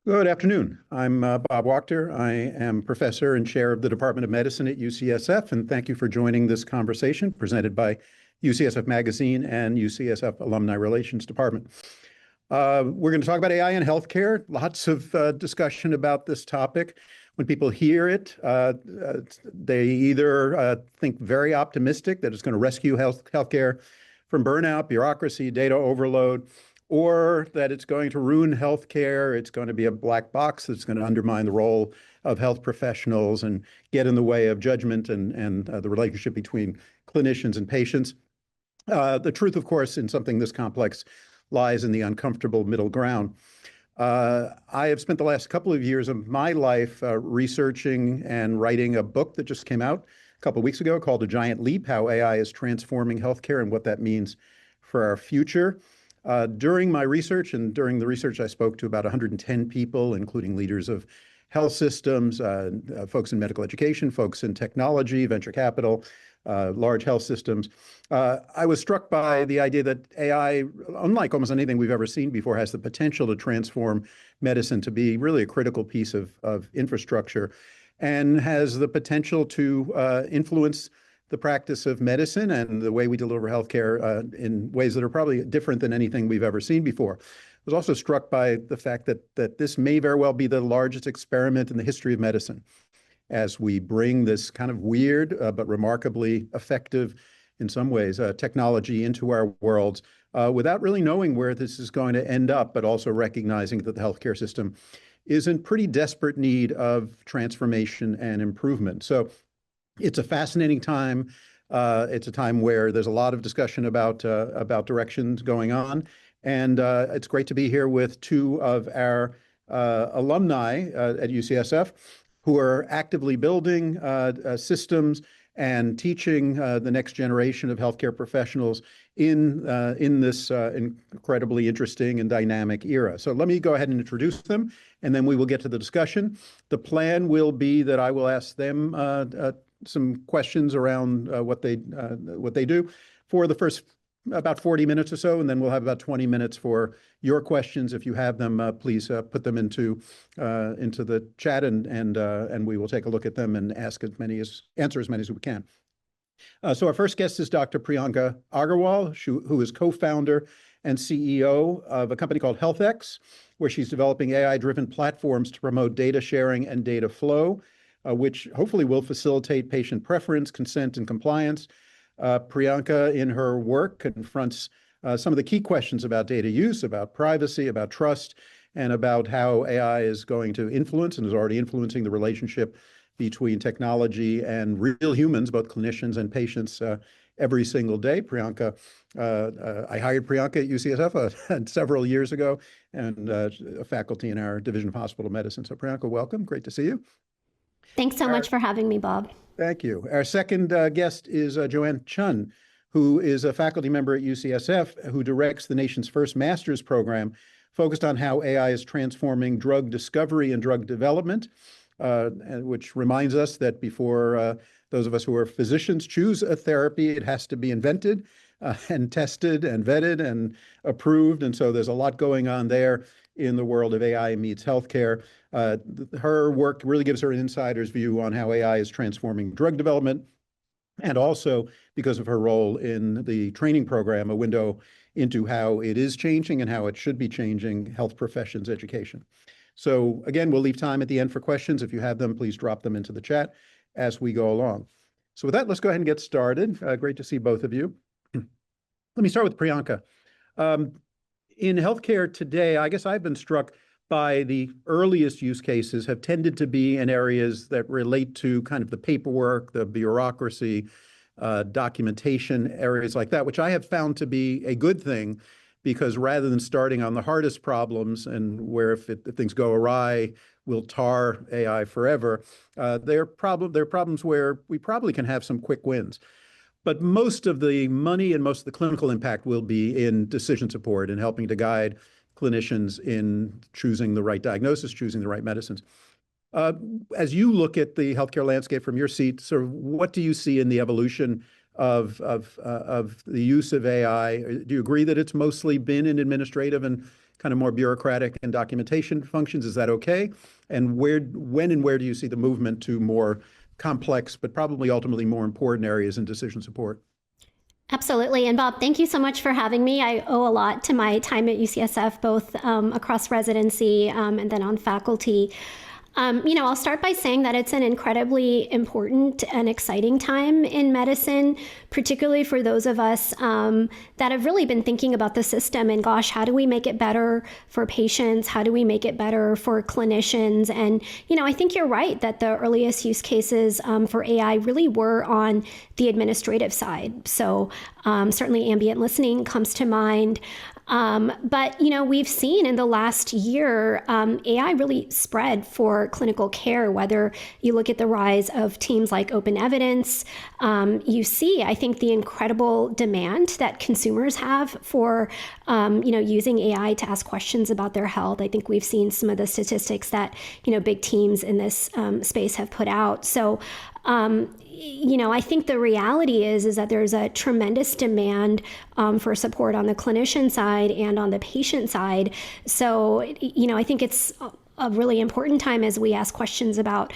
Good afternoon. I'm Bob Wachter. I am professor and chair of the Department of Medicine at UCSF, and thank you for joining this conversation presented by UCSF Magazine and UCSF Alumni Relations Department. We're going to talk about AI in healthcare. Lots of discussion about this topic. When people hear it, they either think very optimistic that it's going to rescue healthcare from burnout, bureaucracy, data overload, or that it's going to ruin healthcare. It's going to be a black box that's going to undermine the role of health professionals and get in the way of judgment and the relationship between clinicians and patients. The truth, of course, in something this complex lies in the uncomfortable middle ground. I have spent the last couple of years of my life researching and writing a book that just came out a couple of weeks ago called A Giant Leap: How AI is Transforming Healthcare and What That Means for Our Future. During my research and during the research, I spoke to about 110 people, including leaders of health systems, folks in medical education, folks in technology, venture capital, large health systems. I was struck by the idea that AI, unlike almost anything we've ever seen before, has the potential to transform medicine to be really a critical piece of infrastructure and has the potential to influence the practice of medicine and the way we deliver healthcare in ways that are probably different than anything we've ever seen before. I was also struck by the fact that this may very well be the largest experiment in the history of medicine as we bring this kind of weird but remarkably effective, in some ways, technology into our worlds without really knowing where this is going to end up, but also recognizing that the healthcare system is in pretty desperate need of transformation and improvement. So it's a fascinating time. It's a time where there's a lot of discussion about directions going on. And it's great to be here with two of our alumni at UCSF who are actively building systems and teaching the next generation of healthcare professionals in this incredibly interesting and dynamic era. So let me go ahead and introduce them, and then we will get to the discussion. The plan will be that I will ask them some questions around what they do for the first about 40 minutes or so, and then we'll have about 20 minutes for your questions. If you have them, please put them into the chat, and we will take a look at them and answer as many as we can. So our first guest is Dr. Priyanka Agarwal, who is co-founder and CEO of a company called HealthEx, where she's developing AI-driven platforms to promote data sharing and data flow, which hopefully will facilitate patient preference, consent, and compliance. Priyanka, in her work, confronts some of the key questions about data use, about privacy, about trust, and about how AI is going to influence and is already influencing the relationship between technology and real humans, both clinicians and patients, every single day. Priyanka, I hired Priyanka at UCSF several years ago, and a faculty in our Division of Hospital Medicine. So Priyanka, welcome. Great to see you. Thanks so much for having me, Bob. Thank you. Our second guest is Joanne Chun, who is a faculty member at UCSF, who directs the nation's first master's program focused on how AI is transforming drug discovery and drug development, which reminds us that before those of us who are physicians choose a therapy, it has to be invented and tested and vetted and approved. And so there's a lot going on there in the world of AI meets healthcare. Her work really gives her an insider's view on how AI is transforming drug development, and also, because of her role in the training program, a window into how it is changing and how it should be changing health professions education. So again, we'll leave time at the end for questions. If you have them, please drop them into the chat as we go along. So with that, let's go ahead and get started. Great to see both of you. Let me start with Priyanka. In healthcare today, I guess I've been struck by the earliest use cases have tended to be in areas that relate to kind of the paperwork, the bureaucracy, documentation, areas like that, which I have found to be a good thing, because rather than starting on the hardest problems and where if things go awry, we'll tar AI forever, there are problems where we probably can have some quick wins. But most of the money and most of the clinical impact will be in decision support and helping to guide clinicians in choosing the right diagnosis, choosing the right medicines. As you look at the healthcare landscape from your seat, sort of what do you see in the evolution of the use of AI? Do you agree that it's mostly been in administrative and kind of more bureaucratic and documentation functions? Is that okay? And when and where do you see the movement to more complex, but probably ultimately more important areas in decision support? Absolutely. And Bob, thank you so much for having me. I owe a lot to my time at UCSF, both across residency and then on faculty. I'll start by saying that it's an incredibly important and exciting time in medicine, particularly for those of us that have really been thinking about the system and, gosh, how do we make it better for patients? How do we make it better for clinicians? And, I think you're right that the earliest use cases for AI really were on the administrative side. So certainly ambient listening comes to mind. But we've seen in the last year, AI really spread for clinical care, whether you look at the rise of teams like Open Evidence, you see, I think, the incredible demand that consumers have for, using AI to ask questions about their health. I think we've seen some of the statistics that, big teams in this space have put out. So, I think the reality is that there's a tremendous demand for support on the clinician side and on the patient side. So, I think it's a really important time as we ask questions about,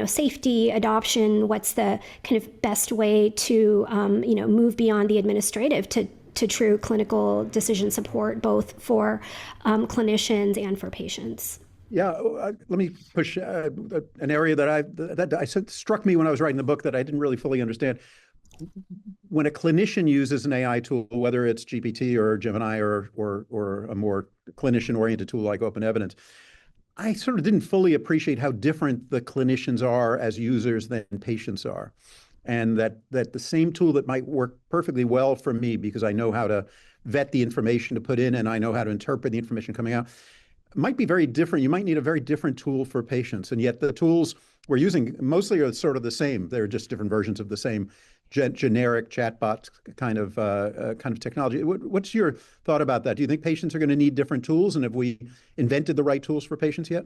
safety, adoption, what's the kind of best way to, move beyond the administrative to true clinical decision support, both for clinicians and for patients. Yeah, let me push an area that struck me when I was writing the book that I didn't really fully understand. When a clinician uses an AI tool, whether it's GPT or Gemini or a more clinician-oriented tool like Open Evidence, I sort of didn't fully appreciate how different the clinicians are as users than patients are. And that the same tool that might work perfectly well for me because I know how to vet the information to put in and I know how to interpret the information coming out might be very different. You might need a very different tool for patients. And yet the tools we're using mostly are sort of the same. They're just different versions of the same generic chatbot kind of technology. What's your thought about that? Do you think patients are going to need different tools? And have we invented the right tools for patients yet?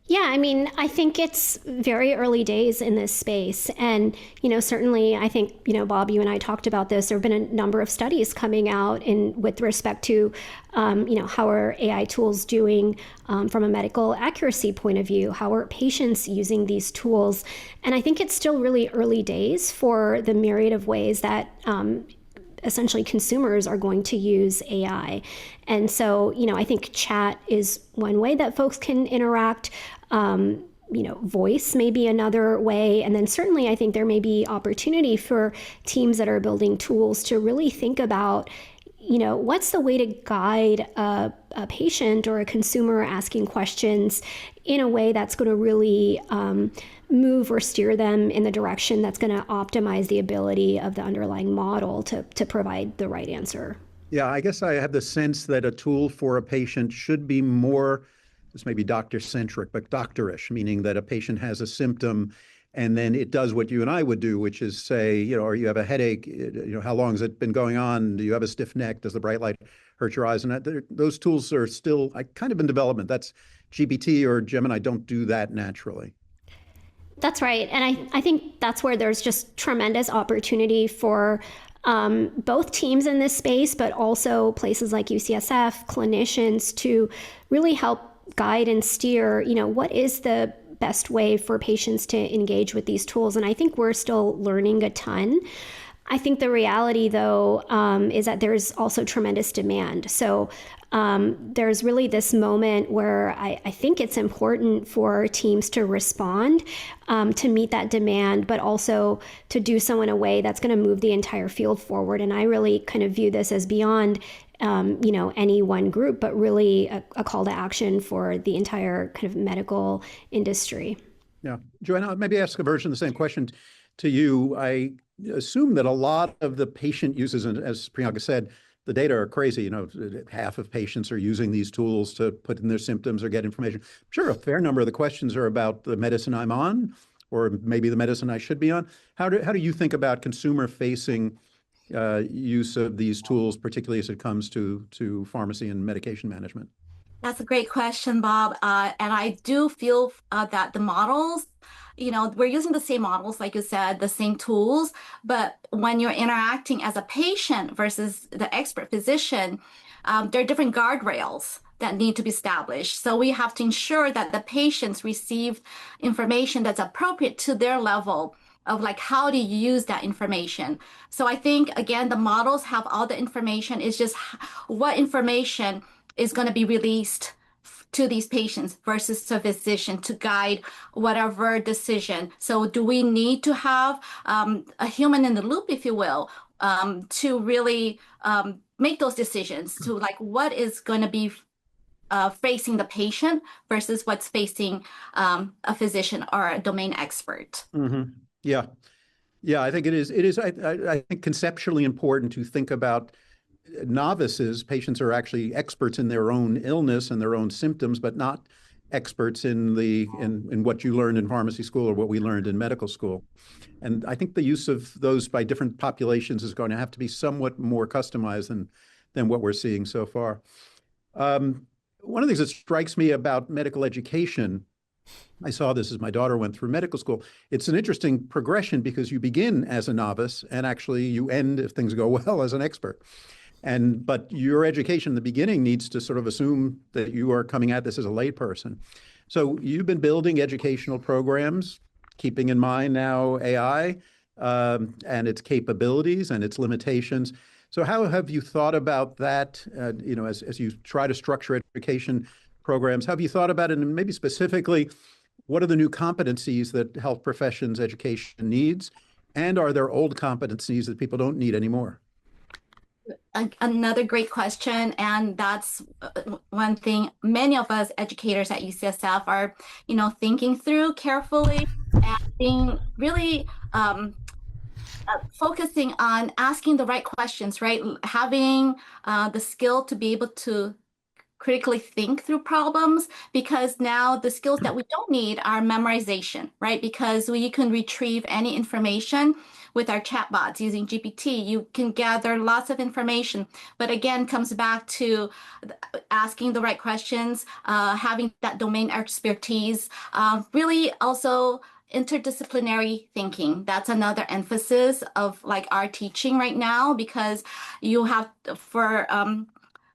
Yeah, I think it's very early days in this space. And, certainly I think, Bob, you and I talked about this. There have been a number of studies coming out with respect to, how are AI tools doing from a medical accuracy point of view? How are patients using these tools? And I think it's still really early days for the myriad of ways that essentially consumers are going to use AI. And so, I think chat is one way that folks can interact. Voice may be another way. And then certainly I think there may be opportunity for teams that are building tools to really think about, what's the way to guide a patient or a consumer asking questions in a way that's going to really move or steer them in the direction that's going to optimize the ability of the underlying model to provide the right answer. Yeah, I guess I have the sense that a tool for a patient should be more, this may be doctor-centric, but doctorish, meaning that a patient has a symptom and then it does what you and I would do, which is say, or you have a headache, how long has it been going on? Do you have a stiff neck? Does the bright light hurt your eyes? And those tools are still kind of in development. That's GPT or Gemini don't do that naturally. That's right. And I think that's where there's just tremendous opportunity for both teams in this space, but also places like UCSF, clinicians to really help guide and steer, what is the best way for patients to engage with these tools. And I think we're still learning a ton. I think the reality, though, is that there's also tremendous demand. So there's really this moment where I think it's important for teams to respond to meet that demand, but also to do so in a way that's going to move the entire field forward. And I really kind of view this as beyond any one group, but really a call to action for the entire kind of medical industry. Yeah. Joanne, I'll maybe ask a version of the same question to you. I assume that a lot of the patient uses, and as Priyanka said, the data are crazy. Half of patients are using these tools to put in their symptoms or get information. I'm sure a fair number of the questions are about the medicine I'm on, or maybe the medicine I should be on. How do you think about consumer-facing use of these tools, particularly as it comes to pharmacy and medication management? That's a great question, Bob. And I do feel that the models, we're using the same models, like you said, the same tools, but when you're interacting as a patient versus the expert physician, there are different guardrails that need to be established. So we have to ensure that the patients receive information that's appropriate to their level of like how to use that information. So I think again, the models have all the information. It's just what information is going to be released to these patients versus the physician to guide whatever decision. So do we need to have a human in the loop, if you will, to really make those decisions to like what is going to be facing the patient versus what's facing a physician or a domain expert? Mm-hmm. Yeah. Yeah, I think it is. It is, I think, conceptually important to think about novices. Patients are actually experts in their own illness and their own symptoms, but not experts in what you learned in pharmacy school or what we learned in medical school. And I think the use of those by different populations is going to have to be somewhat more customized than what we're seeing so far. One of the things that strikes me about medical education, I saw this as my daughter went through medical school. It's an interesting progression because you begin as a novice and actually you end, if things go well, as an expert. But your education in the beginning needs to sort of assume that you are coming at this as a layperson. So you've been building educational programs, keeping in mind now AI and its capabilities and its limitations. So how have you thought about that, as you try to structure education programs? Have you thought about it, and maybe specifically, what are the new competencies that health professions education needs? And are there old competencies that people don't need anymore? Another great question, and that's one thing many of us educators at UCSF are, thinking through carefully and being really focusing on asking the right questions, right? Having the skill to be able to critically think through problems, because now the skills that we don't need are memorization, right? Because we can retrieve any information with our chatbots using GPT. You can gather lots of information, but again, comes back to asking the right questions, having that domain expertise, really also interdisciplinary thinking. That's another emphasis of like our teaching right now, because you have for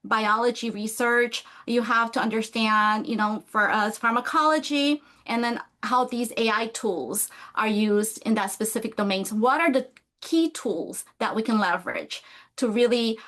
biology research, you have to understand, for us, pharmacology, and then how these AI tools are used in that specific domains. What are the key tools that we can leverage to really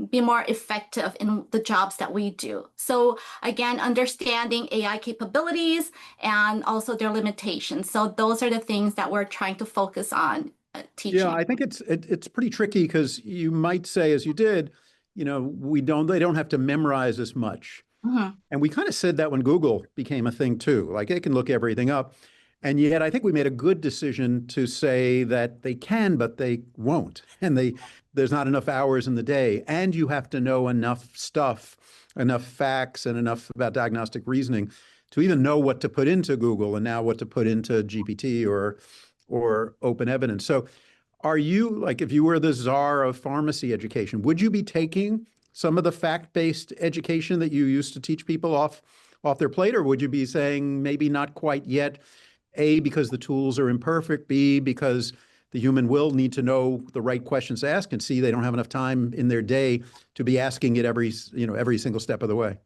be more effective in the jobs that we do? So again, understanding AI capabilities and also their limitations. So those are the things that we're trying to focus on teaching. Yeah, I think it's pretty tricky because you might say, as you did, they don't have to memorize as much. Mm-hmm. And we kind of said that when Google became a thing too, like they can look everything up. And yet I think we made a good decision to say that they can, but they won't. And there's not enough hours in the day. And you have to know enough stuff, enough facts, and enough about diagnostic reasoning to even know what to put into Google and now what to put into GPT or open evidence. So are you, like, if you were the czar of pharmacy education, would you be taking some of the fact-based education that you used to teach people off their plate, or would you be saying maybe not quite yet, A, because the tools are imperfect, B, because the human will need to know the right questions to ask, and C, they don't have enough time in their day to be asking it every single step of the way?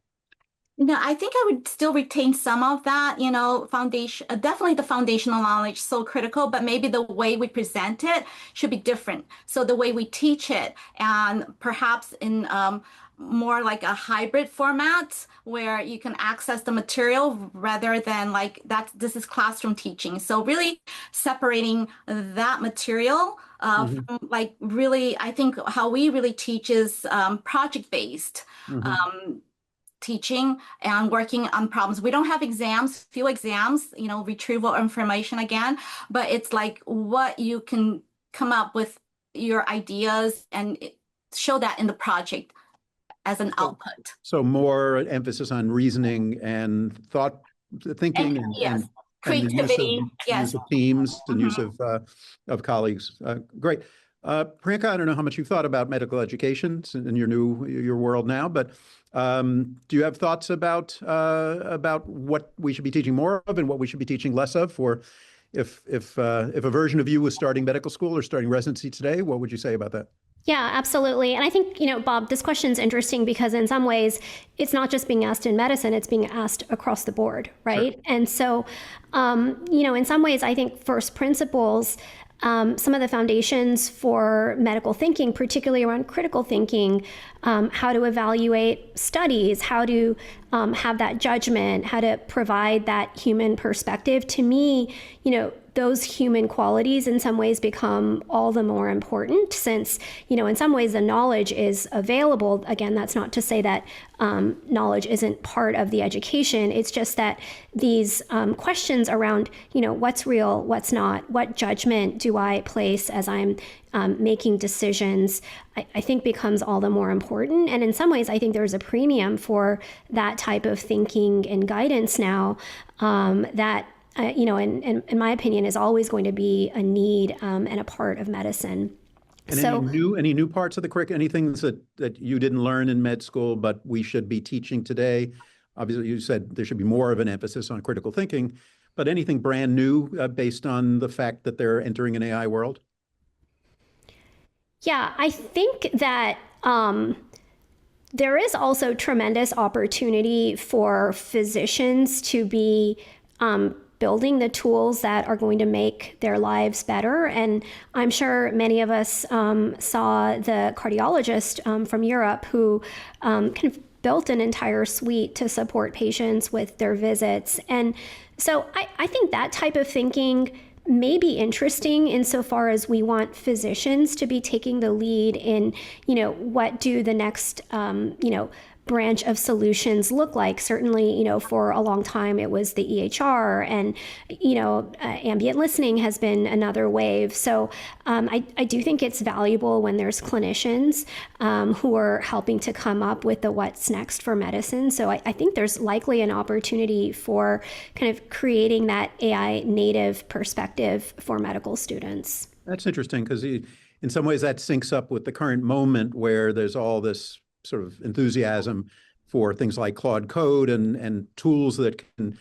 I think I would still retain some of that, foundation, definitely the foundational knowledge, so critical, but maybe the way we present it should be different. So the way we teach it, and perhaps in more like a hybrid format where you can access the material rather than like this is classroom teaching. So really separating that material from like really, I think how we really teach is project-based. Teaching and working on problems. We don't have exams, few exams, retrieval information again, but it's like what you can come up with your ideas and show that in the project as an output. So more emphasis on reasoning and thought thinking Yes, and creativity. use of teams and use of colleagues. Great. Priyanka, I don't know how much you've thought about medical education in your world now, but do you have thoughts about what we should be teaching more of and what we should be teaching less of? For if a version of you was starting medical school or starting residency today, what would you say about that? Yeah, absolutely. And I think, Bob, this question is interesting because in some ways, it's not just being asked in medicine, it's being asked across the board, right? Sure. And so, in some ways, I think first principles, some of the foundations for medical thinking, particularly around critical thinking, how to evaluate studies, how to have that judgment, how to provide that human perspective. To me, those human qualities in some ways become all the more important since, in some ways the knowledge is available. Again, that's not to say that knowledge isn't part of the education. It's just that these questions around, what's real, what's not, what judgment do I place as I'm making decisions, I think becomes all the more important. And in some ways, I think there's a premium for that type of thinking and guidance now that in my opinion, is always going to be a need and a part of medicine. And so, any new parts of the curriculum, any things that you didn't learn in med school, but we should be teaching today? Obviously, you said there should be more of an emphasis on critical thinking, but anything brand new based on the fact that they're entering an AI world? Yeah, I think that there is also tremendous opportunity for physicians to be building the tools that are going to make their lives better. And I'm sure many of us saw the cardiologist from Europe who kind of built an entire suite to support patients with their visits. And so I think that type of thinking may be interesting insofar as we want physicians to be taking the lead in, what do the next, branch of solutions look like. Certainly, for a long time, it was the EHR and, ambient listening has been another wave. So I do think it's valuable when there's clinicians who are helping to come up with the what's next for medicine. So I think there's likely an opportunity for kind of creating that AI native perspective for medical students. That's interesting because in some ways that syncs up with the current moment where there's all this sort of enthusiasm for things like Claude Code and tools that can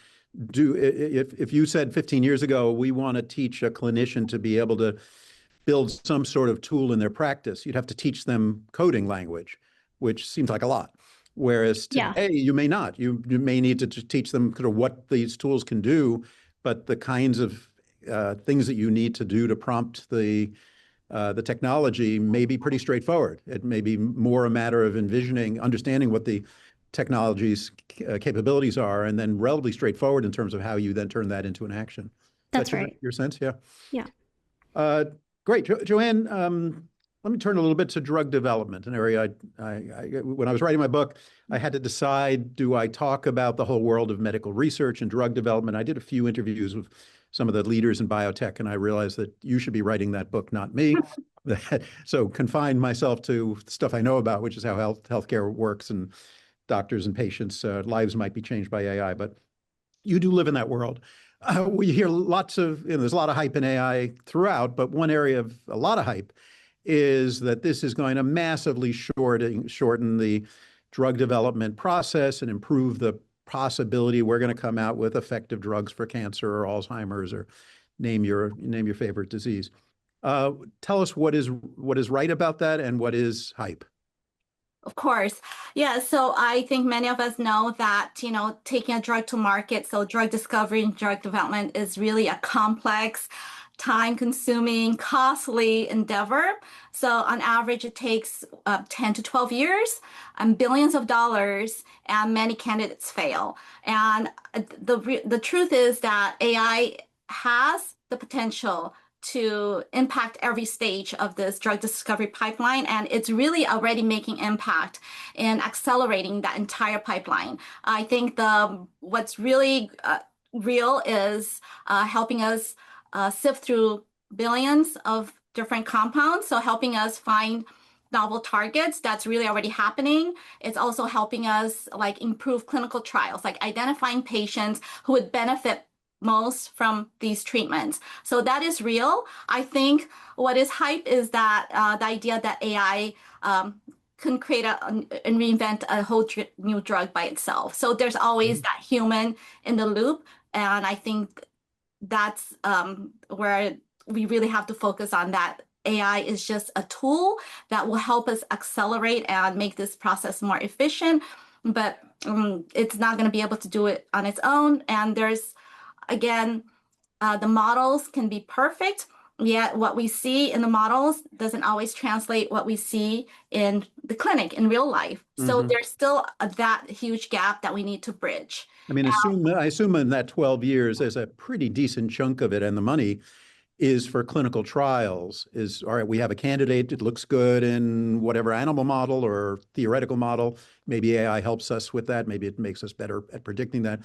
do. If you said 15 years ago, we want to teach a clinician to be able to build some sort of tool in their practice, you'd have to teach them coding language, which seems like a lot. Whereas today, you may not. You may need to teach them sort of what these tools can do, but the kinds of things that you need to do to prompt the technology may be pretty straightforward. It may be more a matter of understanding what the technology's capabilities are, and then relatively straightforward in terms of how you then turn that into an action. That's right. Your sense, yeah? Yeah. Great. Joanne, let me turn a little bit to drug development, an area when I was writing my book, I had to decide, do I talk about the whole world of medical research and drug development? I did a few interviews with some of the leaders in biotech, and I realized that you should be writing that book, not me. So confine myself to stuff I know about, which is how healthcare works and doctors and patients' lives might be changed by AI. But you do live in that world. We hear lots of, there's a lot of hype in AI throughout, but one area of a lot of hype is that this is going to massively shorten the drug development process and improve the possibility we're going to come out with effective drugs for cancer or Alzheimer's or name your favorite disease. Tell us what is right about that and what is hype. Of course. Yeah. So I think many of us know that, taking a drug to market, so drug discovery and drug development is really a complex, time-consuming, costly endeavor. So on average, it takes 10 to 12 years and billions of dollars, and many candidates fail. And the truth is that AI has the potential to impact every stage of this drug discovery pipeline, and it's really already making impact in accelerating that entire pipeline. I think what's really real is helping us sift through billions of different compounds, so helping us find novel targets. That's really already happening. It's also helping us improve clinical trials, like identifying patients who would benefit most from these treatments. So that is real. I think what is hype is that the idea that AI can create and reinvent a whole new drug by itself. So there's always that human in the loop. And I think that's where we really have to focus on that. AI is just a tool that will help us accelerate and make this process more efficient, but it's not going to be able to do it on its own. And there's, again, the models can be perfect, yet what we see in the models doesn't always translate what we see in the clinic in real life. So there's still that huge gap that we need to bridge. I mean, I assume in that 12 years, there's a pretty decent chunk of it, and the money is for clinical trials. Is, all right, we have a candidate, it looks good in whatever animal model or theoretical model. Maybe AI helps us with that. Maybe it makes us better at predicting that.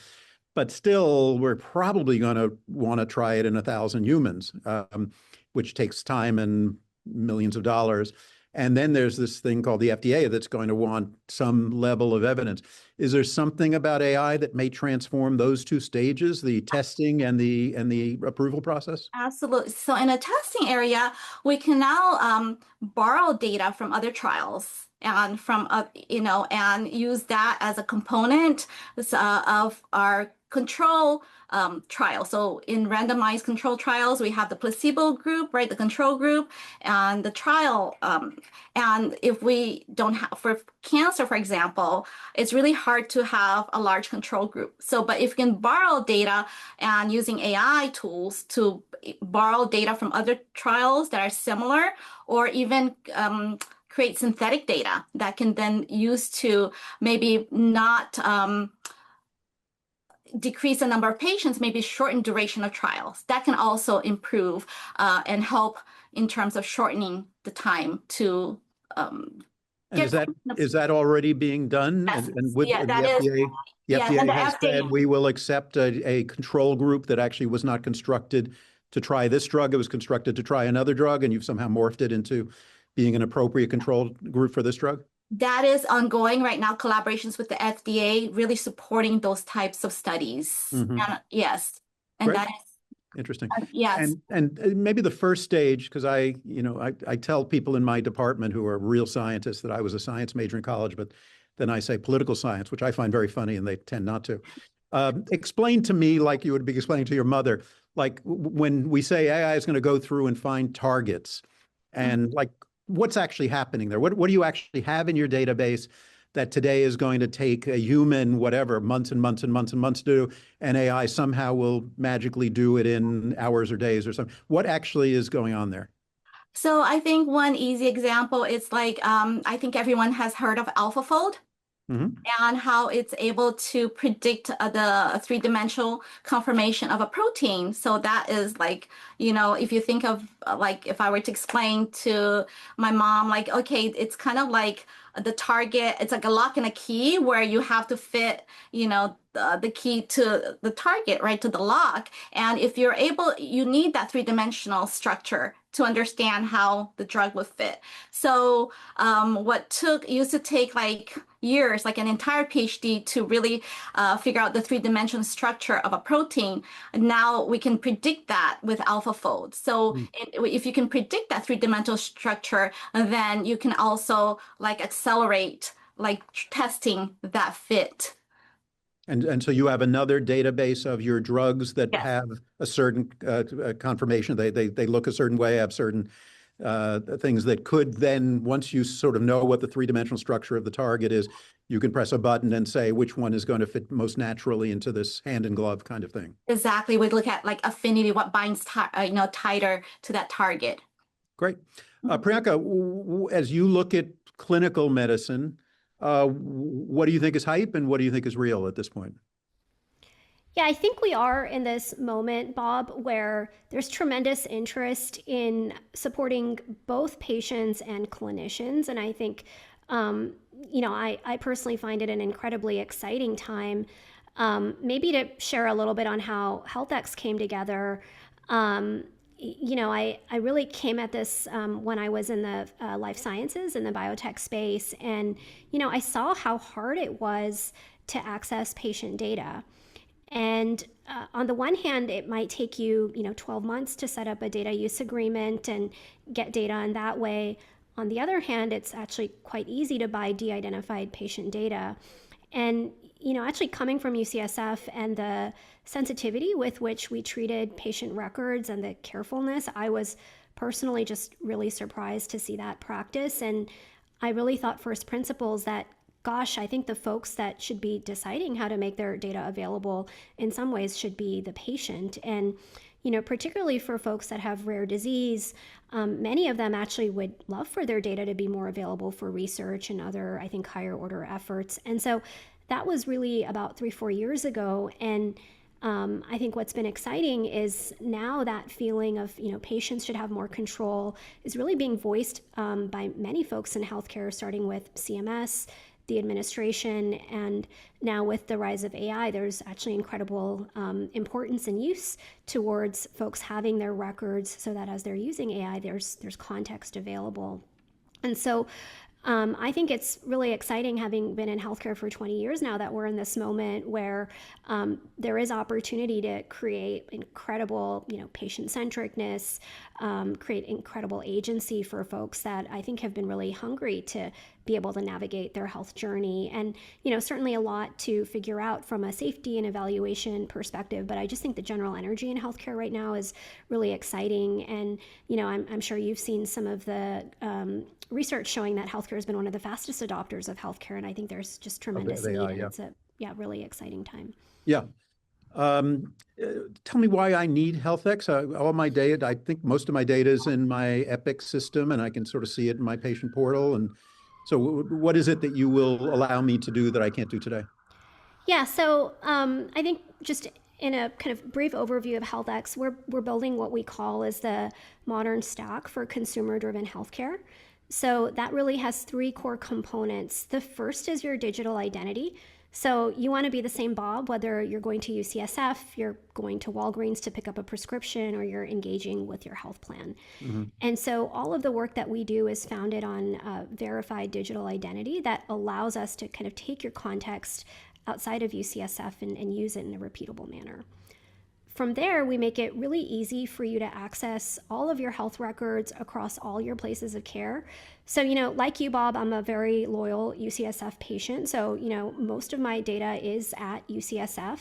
But still, we're probably going to want to try it in 1,000 humans, which takes time and millions of dollars. And then there's this thing called the FDA that's going to want some level of evidence. Is there something about AI that may transform those two stages, the testing and the approval process? Absolutely. So in a testing area, we can now borrow data from other trials and from and use that as a component of our control trial. So in randomized control trials, we have the placebo group, right, the control group, and the trial. And if we don't have, for cancer, for example, it's really hard to have a large control group. So, but if you can borrow data and using AI tools to borrow data from other trials that are similar, or even create synthetic data that can then use to maybe not decrease the number of patients, maybe shorten duration of trials. That can also improve and help in terms of shortening the time to and is that already being done? Yes. And with Yeah, the that FDA, is, the yes, FDA and the has FDA said we will accept a control group that actually was not constructed to try this drug. It was constructed to try another drug, and you've somehow morphed it into being an appropriate control group for this drug? That is ongoing right now, collaborations with the FDA, really supporting those types of studies. And yes, and Great. that is Interesting. yes. And maybe the first stage, because I tell people in my department who are real scientists that I was a science major in college, but then I say political science, which I find very funny, and they tend not to. Explain to me, like you would be explaining to your mother, like when we say AI is going to go through and find targets, and like what's actually happening there? What do you actually have in your database that today is going to take a human, whatever, months and months and months and months to do, and AI somehow will magically do it in hours or days or something? What actually is going on there? So I think one easy example is like, I think everyone has heard of AlphaFold. And how it's able to predict the three-dimensional conformation of a protein. So that is like, if you think of like, if I were to explain to my mom, like, okay, it's kind of like the target, it's like a lock and a key where you have to fit, the key to the target, right, to the lock. And if you're able, you need that three-dimensional structure to understand how the drug would fit. So what used to take like years, like an entire PhD to really figure out the three-dimensional structure of a protein, now we can predict that with AlphaFold. So if you can predict that three-dimensional structure, then you can also like accelerate like testing that fit. And so you have another database of your drugs that Yes. have a certain conformation. They look a certain way, have certain things that could then, once you sort of know what the three-dimensional structure of the target is, you can press a button and say which one is going to fit most naturally into this hand in glove kind of thing. Exactly. We look at like affinity, what binds tighter to that target. Great. Priyanka, as you look at clinical medicine, what do you think is hype and what do you think is real at this point? Yeah, I think we are in this moment, Bob, where there's tremendous interest in supporting both patients and clinicians. And I think, I personally find it an incredibly exciting time. Maybe to share a little bit on how HealthEx came together. I really came at this when I was in the life sciences and the biotech space. And, I saw how hard it was to access patient data. And on the one hand, it might take you, 12 months to set up a data use agreement and get data in that way. On the other hand, it's actually quite easy to buy de-identified patient data. And, actually coming from UCSF and the sensitivity with which we treated patient records and the carefulness, I was personally just really surprised to see that practice. And I really thought first principles that, gosh, I think the folks that should be deciding how to make their data available in some ways should be the patient. And, particularly for folks that have rare disease, many of them actually would love for their data to be more available for research and other, I think, higher order efforts. And so that was really about 3-4 years ago. And I think what's been exciting is now that feeling of, patients should have more control is really being voiced by many folks in healthcare, starting with CMS, the administration, and now with the rise of AI, there's actually incredible importance and use towards folks having their records so that as they're using AI, there's context available. And so I think it's really exciting, having been in healthcare for 20 years now, that we're in this moment where there is opportunity to create incredible, patient-centricness, create incredible agency for folks that I think have been really hungry to be able to navigate their health journey. And, certainly a lot to figure out from a safety and evaluation perspective, but I just think the general energy in healthcare right now is really exciting. And, I'm sure you've seen some of the research showing that healthcare has been one of the fastest adopters of healthcare. And I think there's just tremendous need. Yeah. It's a really exciting time. Yeah. Tell me why I need HealthEx. All my data, I think most of my data is in my Epic system, and I can sort of see it in my patient portal. And so what is it that you will allow me to do that I can't do today? Yeah, so I think just in a kind of brief overview of HealthEx, we're building what we call is the modern stack for consumer-driven healthcare. So that really has 3 core components. The first is your digital identity. So you want to be the same Bob, whether you're going to UCSF, you're going to Walgreens to pick up a prescription, or you're engaging with your health plan. Mm-hmm. And so all of the work that we do is founded on verified digital identity that allows us to kind of take your context outside of UCSF and use it in a repeatable manner. From there, we make it really easy for you to access all of your health records across all your places of care. So, like you, Bob, I'm a very loyal UCSF patient. So, most of my data is at UCSF.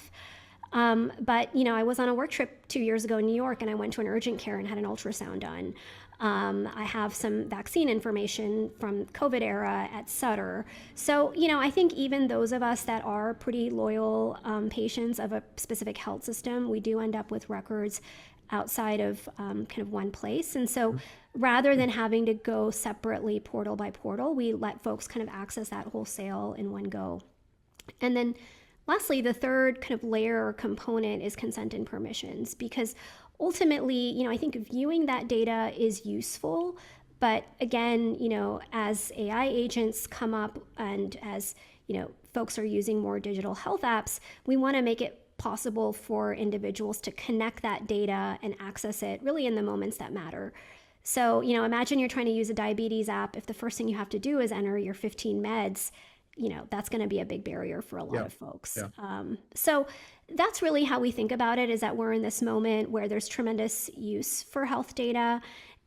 But, I was on a work trip 2 years ago in New York, and I went to an urgent care and had an ultrasound done. I have some vaccine information from COVID era at Sutter. So, I think even those of us that are pretty loyal patients of a specific health system, we do end up with records outside of kind of one place. And so rather than having to go separately portal by portal, we let folks kind of access that wholesale in one go. And then lastly, the third kind of layer or component is consent and permissions, because ultimately, I think viewing that data is useful. But again, as AI agents come up and as, folks are using more digital health apps, we want to make it possible for individuals to connect that data and access it really in the moments that matter. So, imagine you're trying to use a diabetes app. If the first thing you have to do is enter your 15 meds, that's going to be a big barrier for a lot of folks. Yeah. So that's really how we think about it, is that we're in this moment where there's tremendous use for health data.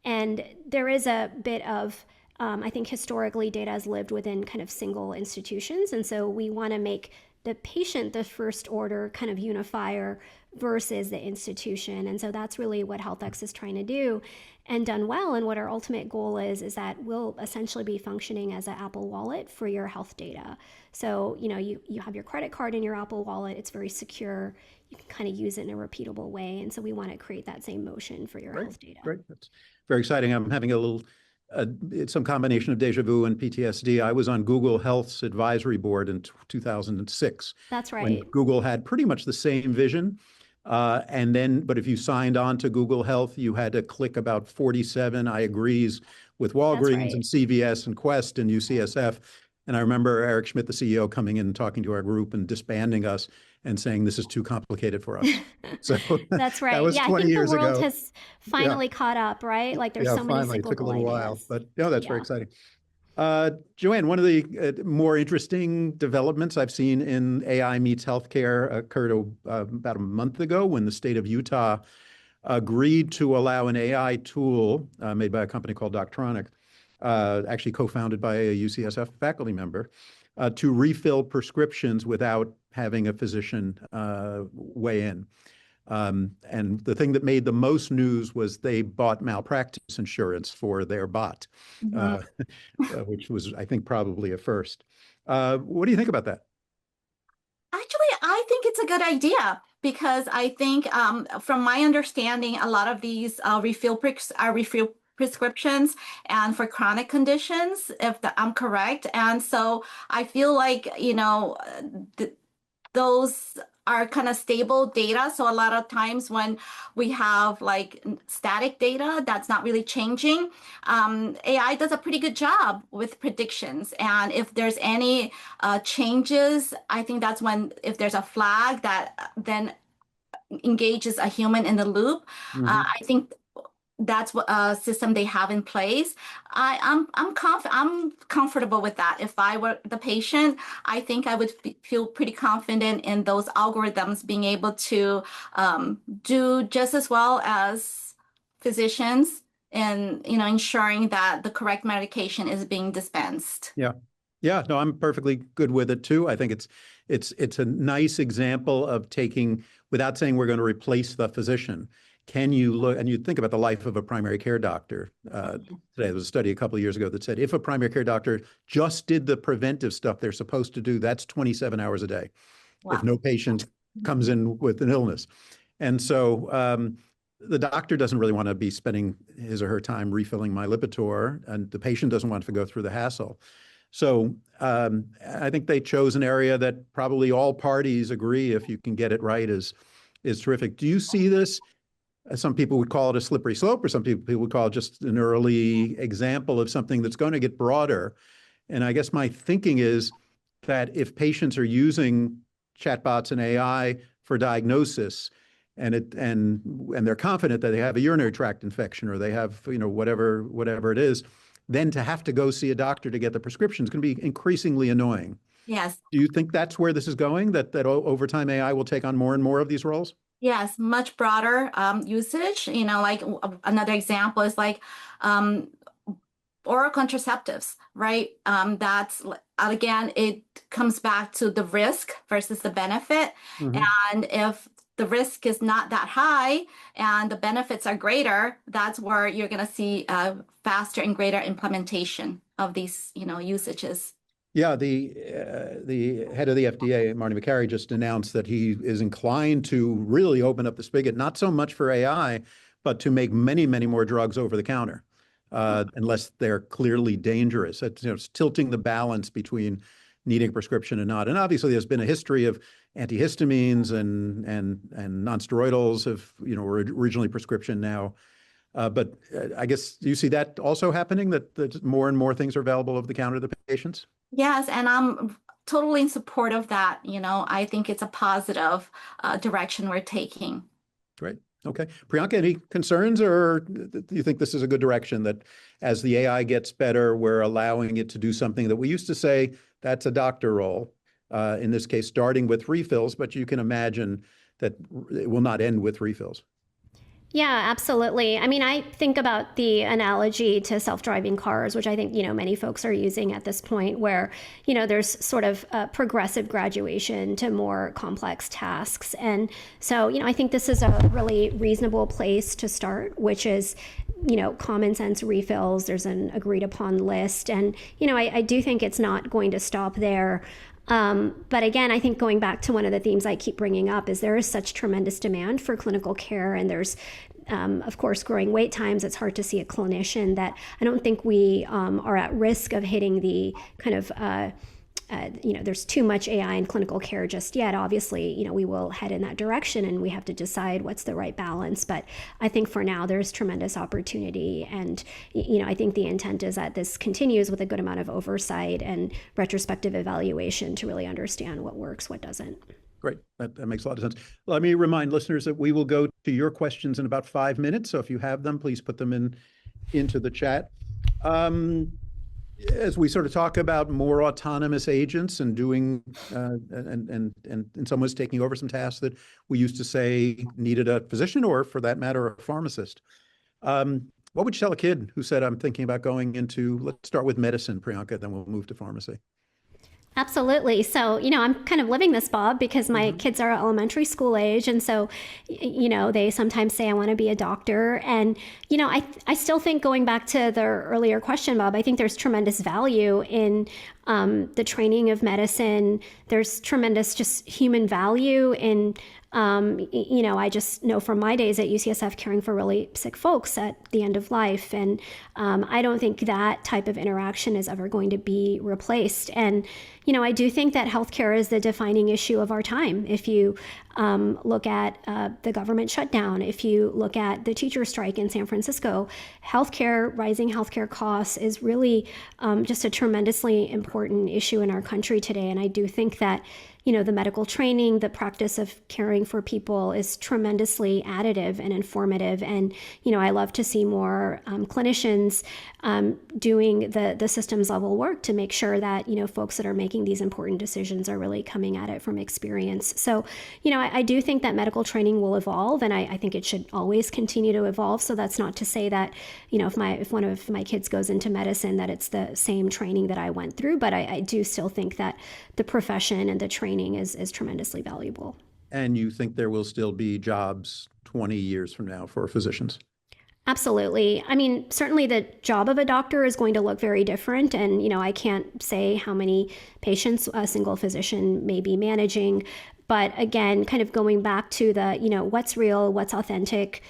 And there is a bit of, I think historically data has lived within kind of single institutions. And so we want to make the patient the first order kind of unifier versus the institution. And so that's really what HealthEx is trying to do, and done well. And what our ultimate goal is that we'll essentially be functioning as an Apple Wallet for your health data. So, you have your credit card in your Apple Wallet. It's very secure. You can kind of use it in a repeatable way. And so we want to create that same motion for your health data. Great. That's very exciting. I'm having a little, it's some combination of deja vu and PTSD. I was on Google Health's advisory board in 2006. That's right. When Google had pretty much the same vision. But if you signed on to Google Health, you had to click about 47 I agrees with Walgreens and CVS and Quest and UCSF. And I remember Eric Schmidt, the CEO, coming in and talking to our group and disbanding us and saying, this is too complicated for us. So that's right. That was 20 years ago. I think the world has finally caught up, right? Like there's so many cyclical It took a little while, but that's very exciting. Joanne, one of the more interesting developments I've seen in AI meets healthcare occurred about a month ago when the state of Utah agreed to allow an AI tool made by a company called Doctronic, actually co-founded by a UCSF faculty member, to refill prescriptions without having a physician weigh in. And the thing that made the most news was they bought malpractice insurance for their bot, which was, I think, probably a first. What do you think about that? Actually, I think it's a good idea because I think, from my understanding, a lot of these refill prescriptions and for chronic conditions, if I'm correct. And so I feel like, those are kind of stable data. So a lot of times when we have like static data that's not really changing, AI does a pretty good job with predictions. And if there's any changes, I think that's when, if there's a flag that then engages a human in the loop, I think that's what a system they have in place. I'm comfortable with that. If I were the patient, I think I would feel pretty confident in those algorithms being able to do just as well as physicians in ensuring that the correct medication is being dispensed. Yeah. Yeah, no, I'm perfectly good with it too. I think it's a nice example of taking, without saying we're going to replace the physician. Can you look, and you think about the life of a primary care doctor. Today, there was a study a couple of years ago that said if a primary care doctor just did the preventive stuff they're supposed to do, that's 27 hours a day. Wow. If no patient comes in with an illness. And so the doctor doesn't really want to be spending his or her time refilling my Lipitor, and the patient doesn't want to go through the hassle. So I think they chose an area that probably all parties agree, if you can get it right, is terrific. Do you see this? Some people would call it a slippery slope, or some people would call it just an early example of something that's going to get broader. And I guess my thinking is that if patients are using chatbots and AI for diagnosis, and they're confident that they have a urinary tract infection or they have whatever it is, then to have to go see a doctor to get the prescription is going to be increasingly annoying. Yes. Do you think that's where this is going? That over time AI will take on more and more of these roles? Yes, much broader usage. Like another example is like oral contraceptives, right? That's, again, it comes back to the risk versus the benefit. And if the risk is not that high and the benefits are greater, that's where you're going to see faster and greater implementation of these, usages. Yeah, the head of the FDA, Marty Makary, just announced that he is inclined to really open up the spigot, not so much for AI, but to make many, many more drugs over the counter, unless they're clearly dangerous. It's tilting the balance between needing a prescription and not. And obviously, there's been a history of antihistamines and nonsteroidals were originally prescription now. But I guess you see that also happening, that more and more things are available over the counter to the patients? Yes, and I'm totally in support of that. I think it's a positive direction we're taking. Great. Okay. Priyanka, any concerns, or do you think this is a good direction, that as the AI gets better, we're allowing it to do something that we used to say that's a doctor role, in this case, starting with refills, but you can imagine that it will not end with refills? Yeah, absolutely. I mean, I think about the analogy to self-driving cars, which I think, many folks are using at this point, where, there's sort of a progressive graduation to more complex tasks. And so, I think this is a really reasonable place to start, which is, common sense refills. There's an agreed upon list. And, I do think it's not going to stop there. But again, I think going back to one of the themes I keep bringing up is there is such tremendous demand for clinical care, and there's, of course, growing wait times. It's hard to see a clinician, that I don't think we are at risk of hitting the kind of there's too much AI in clinical care just yet. Obviously, we will head in that direction, and we have to decide what's the right balance. But I think for now, there's tremendous opportunity. And, I think the intent is that this continues with a good amount of oversight and retrospective evaluation to really understand what works, what doesn't. Great. That makes a lot of sense. Let me remind listeners that we will go to your questions in about 5 minutes. So if you have them, please put them into the chat. as we sort of talk about more autonomous agents and doing and in some ways taking over some tasks that we used to say needed a physician or, for that matter, a pharmacist. What would you tell a kid who said, I'm thinking about going into, let's start with medicine, Priyanka, then we'll move to pharmacy? Absolutely. So, I'm kind of living this, Bob, because my kids are elementary school age. And so, they sometimes say, I want to be a doctor. And, I still think, going back to the earlier question, Bob, I think there's tremendous value in the training of medicine. There's tremendous just human value in, I just know from my days at UCSF caring for really sick folks at the end of life. And I don't think that type of interaction is ever going to be replaced. And, I do think that healthcare is the defining issue of our time. If you look at the government shutdown, if you look at the teacher strike in San Francisco, rising healthcare costs is really just a tremendously important issue in our country today. And I do think that the medical training, the practice of caring for people is tremendously additive and informative. And, I love to see more clinicians doing the systems level work to make sure that, folks that are making these important decisions are really coming at it from experience. So, I do think that medical training will evolve, and I think it should always continue to evolve. So that's not to say that, if one of my kids goes into medicine, that it's the same training that I went through. But I do still think that the profession and the training is tremendously valuable. And you think there will still be jobs 20 years from now for physicians? Absolutely. I mean, certainly the job of a doctor is going to look very different. And, I can't say how many patients a single physician may be managing. But again, kind of going back to the, what's real, what's authentic,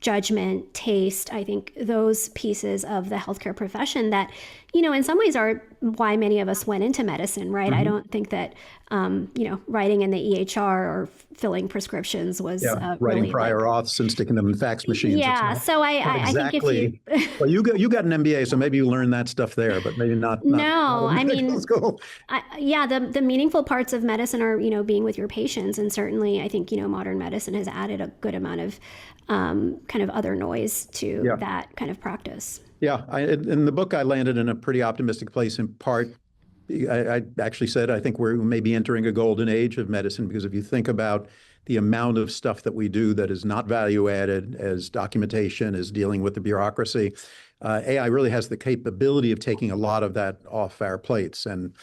judgment, taste, I think those pieces of the healthcare profession that, in some ways are why many of us went into medicine, right? I don't think that, writing in the EHR or filling prescriptions was writing really prior auths and sticking them in fax machines. Yeah, so I think if you... Well, you got an MBA, so maybe you learned that stuff there, but maybe not. No, I mean, school. The meaningful parts of medicine are, being with your patients. And certainly I think, modern medicine has added a good amount of kind of other noise to that kind of practice. Yeah, in the book, I landed in a pretty optimistic place, in part. I actually said, I think we're maybe entering a golden age of medicine, because if you think about the amount of stuff that we do that is not value added, as documentation, as dealing with the bureaucracy, AI really has the capability of taking a lot of that off our plates. And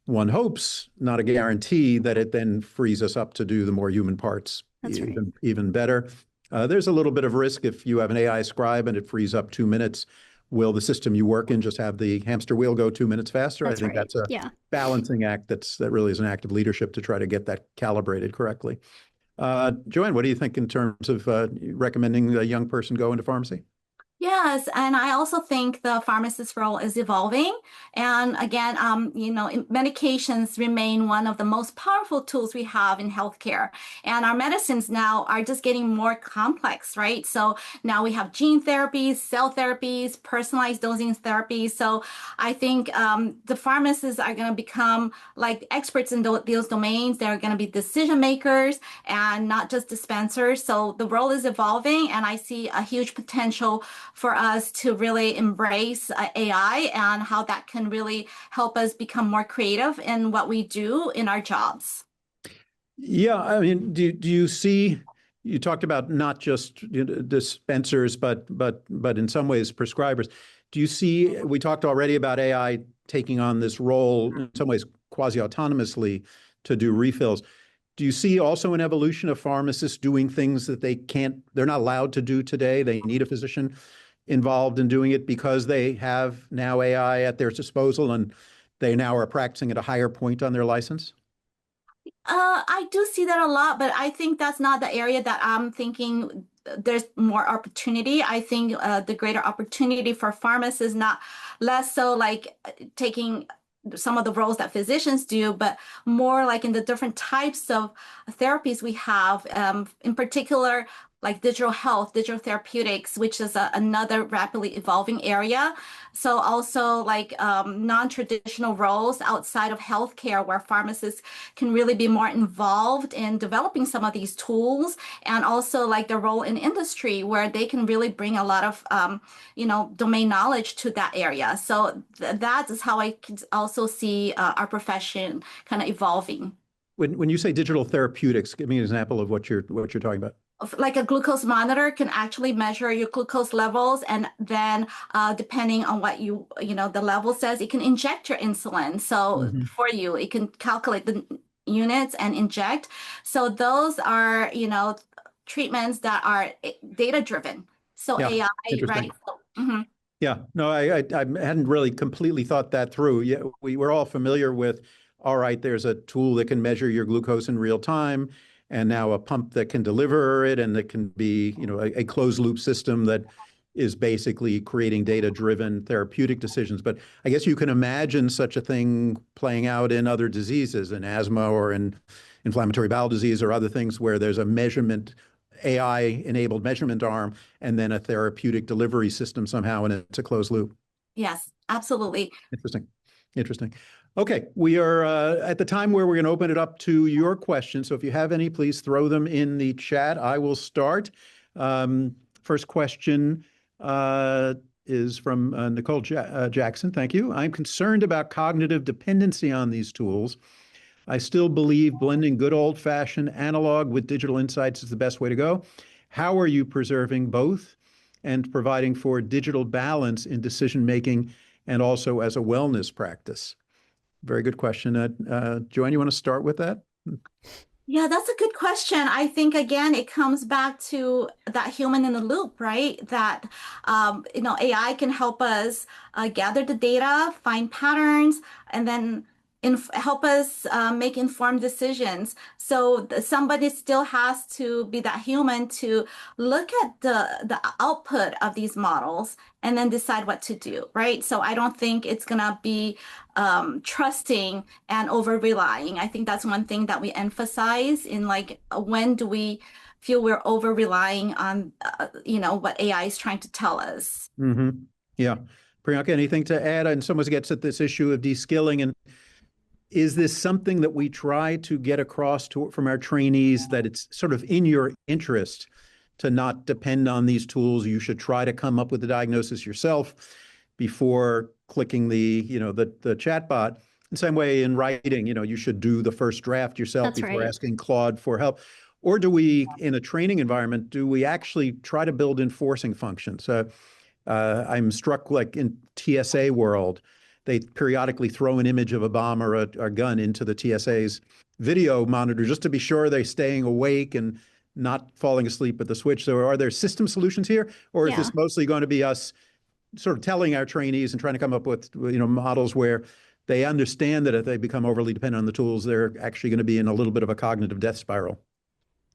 one hopes, not a guarantee, that it then frees us up to do the more human parts even better. There's a little bit of risk if you have an AI scribe and it frees up 2 minutes. Will the system you work in just have the hamster wheel go 2 minutes faster? I think that's a balancing act that really is an act of leadership to try to get that calibrated correctly. Joanne, what do you think in terms of recommending a young person go into pharmacy? Yes, and I also think the pharmacist role is evolving. And again, medications remain one of the most powerful tools we have in healthcare. And our medicines now are just getting more complex, right? So now we have gene therapies, cell therapies, personalized dosing therapies. So I think the pharmacists are going to become like experts in those domains. They're going to be decision makers and not just dispensers. So the role is evolving, and I see a huge potential for us to really embrace AI and how that can really help us become more creative in what we do in our jobs. Yeah, I mean, do you see, you talked about not just dispensers, but in some ways prescribers. Do you see, we talked already about AI taking on this role in some ways quasi-autonomously to do refills. Do you see also an evolution of pharmacists doing things that they're not allowed to do today? They need a physician involved in doing it because they have now AI at their disposal and they now are practicing at a higher point on their license? I do see that a lot, but I think that's not the area that I'm thinking there's more opportunity. I think the greater opportunity for pharmacists is not less so like taking some of the roles that physicians do, but more like in the different types of therapies we have. In particular, like digital health, digital therapeutics, which is another rapidly evolving area. So also like non-traditional roles outside of healthcare where pharmacists can really be more involved in developing some of these tools, and also like the role in industry where they can really bring a lot of domain knowledge to that area. So that is how I can also see our profession kind of evolving. When you say digital therapeutics, give me an example of what you're talking about. Like a glucose monitor can actually measure your glucose levels, and then depending on what the level says, it can inject your insulin. So for you, it can calculate the units and inject. So those are, treatments that are data driven. So Yeah, AI, interesting. right? So, Yeah, no, I hadn't really completely thought that through. Yeah, we're all familiar with, all right, there's a tool that can measure your glucose in real time, and now a pump that can deliver it, and it can be, a closed loop system that is basically creating data-driven therapeutic decisions. But I guess you can imagine such a thing playing out in other diseases, in asthma or in inflammatory bowel disease or other things where there's a measurement, AI-enabled measurement arm, and then a therapeutic delivery system somehow, and it's a closed loop. yes, absolutely. Interesting. Interesting. Okay, we are at the time where we're going to open it up to your questions. So if you have any, please throw them in the chat. I will start. First question is from Nicole Jackson. Thank you. I'm concerned about cognitive dependency on these tools. I still believe blending good old-fashioned analog with digital insights is the best way to go. How are you preserving both and providing for digital balance in decision-making and also as a wellness practice? Very good question. Joanne, you want to start with that? Yeah, that's a good question. I think, again, it comes back to that human in the loop, right? That, AI can help us gather the data, find patterns, and then help us make informed decisions. So somebody still has to be that human to look at the output of these models and then decide what to do, right? So I don't think it's going to be trusting and over relying. I think that's one thing that we emphasize in like, when do we feel we're over relying on, what AI is trying to tell us. Yeah. Priyanka, anything to add? And someone gets at this issue of de-skilling, and is this something that we try to get across from our trainees, that it's sort of in your interest to not depend on these tools? You should try to come up with the diagnosis yourself before clicking the chatbot. In the same way in writing, you should do the first draft yourself before asking Claude for help. Or do we, in a training environment, do we actually try to build enforcing functions? I'm struck, like in TSA world, they periodically throw an image of a bomb or a gun into the TSA's video monitor just to be sure they're staying awake and not falling asleep at the switch. So are there system solutions here, or is this mostly going to be us sort of telling our trainees and trying to come up with models where they understand that if they become overly dependent on the tools, they're actually going to be in a little bit of a cognitive death spiral?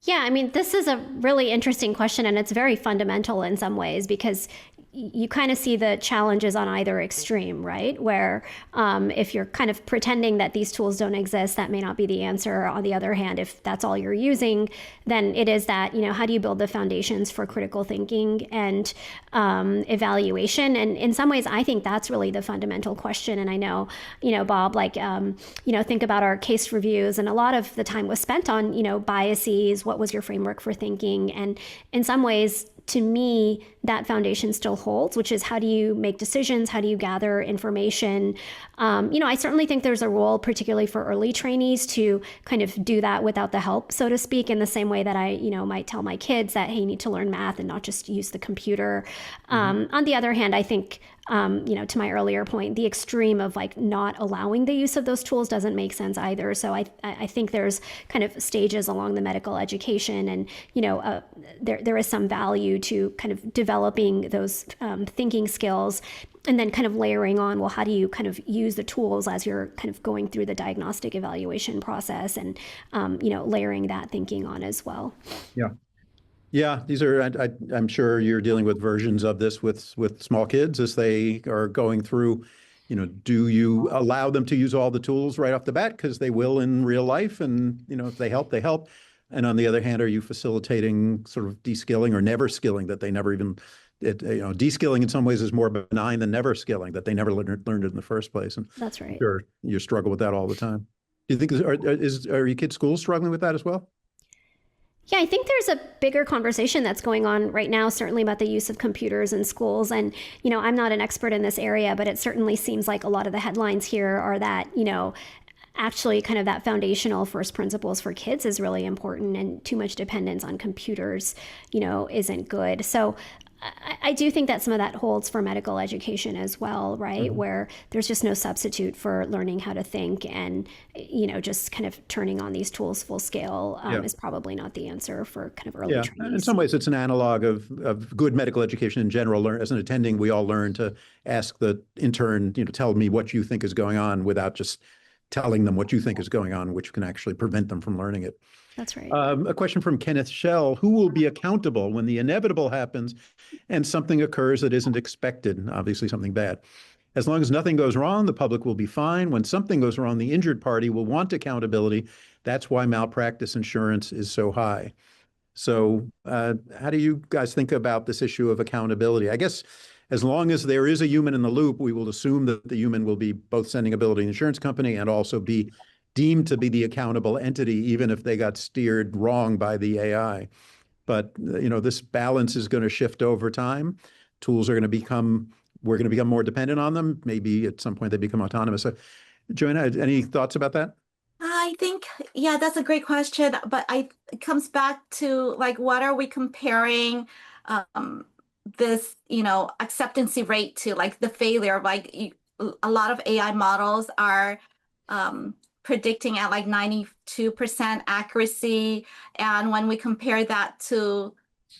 Yeah, I mean, this is a really interesting question, and it's very fundamental in some ways, because you kind of see the challenges on either extreme, right? Where if you're kind of pretending that these tools don't exist, that may not be the answer. On the other hand, if that's all you're using, then it is that, how do you build the foundations for critical thinking and evaluation? And in some ways, I think that's really the fundamental question. And I know, Bob, like, think about our case reviews, and a lot of the time was spent on, biases. What was your framework for thinking? And in some ways, to me, that foundation still holds, which is how do you make decisions? How do you gather information? I certainly think there's a role, particularly for early trainees, to kind of do that without the help, so to speak, in the same way that I, might tell my kids that, hey, you need to learn math and not just use the computer. On the other hand, I think, to my earlier point, the extreme of like not allowing the use of those tools doesn't make sense either. So I think there's kind of stages along the medical education, and, there is some value to kind of developing those thinking skills, and then kind of layering on, well, how do you kind of use the tools as you're kind of going through the diagnostic evaluation process, and, layering that thinking on as well. Yeah. Yeah, these are, I'm sure you're dealing with versions of this with small kids as they are going through, do you allow them to use all the tools right off the bat? Because they will in real life, and, if they help, they help. And on the other hand, are you facilitating sort of de-skilling or never skilling that they never even, de-skilling in some ways is more benign than never skilling, that they never learned it in the first place. And That's right. sure, you struggle with that all the time. Do you think, are your kids' schools struggling with that as well? Yeah, I think there's a bigger conversation that's going on right now, certainly about the use of computers in schools. And, I'm not an expert in this area, but it certainly seems like a lot of the headlines here are that, actually kind of that foundational first principles for kids is really important, and too much dependence on computers, isn't good. So I do think that some of that holds for medical education as well, right? Mm-hmm. Where there's just no substitute for learning how to think, and, just kind of turning on these tools full scale is probably not the answer for kind of early training. In some ways, it's an analog of good medical education in general. As an attending, we all learn to ask the intern, tell me what you think is going on without just telling them what you think is going on, which can actually prevent them from learning it. That's right. A question from Kenneth Schell: who will be accountable when the inevitable happens and something occurs that isn't expected, obviously something bad? As long as nothing goes wrong, the public will be fine. When something goes wrong, the injured party will want accountability. That's why malpractice insurance is so high. So how do you guys think about this issue of accountability? I guess as long as there is a human in the loop, we will assume that the human will be both sending a bill to the insurance company and also be deemed to be the accountable entity, even if they got steered wrong by the AI. But, this balance is going to shift over time. Tools are going to we're going to become more dependent on them. Maybe at some point they become autonomous. So, Joanne, any thoughts about that? I think, that's a great question. But it comes back to, like, what are we comparing this, acceptancy rate to? Like the failure, like a lot of AI models are predicting at like 92% accuracy. And when we compare that to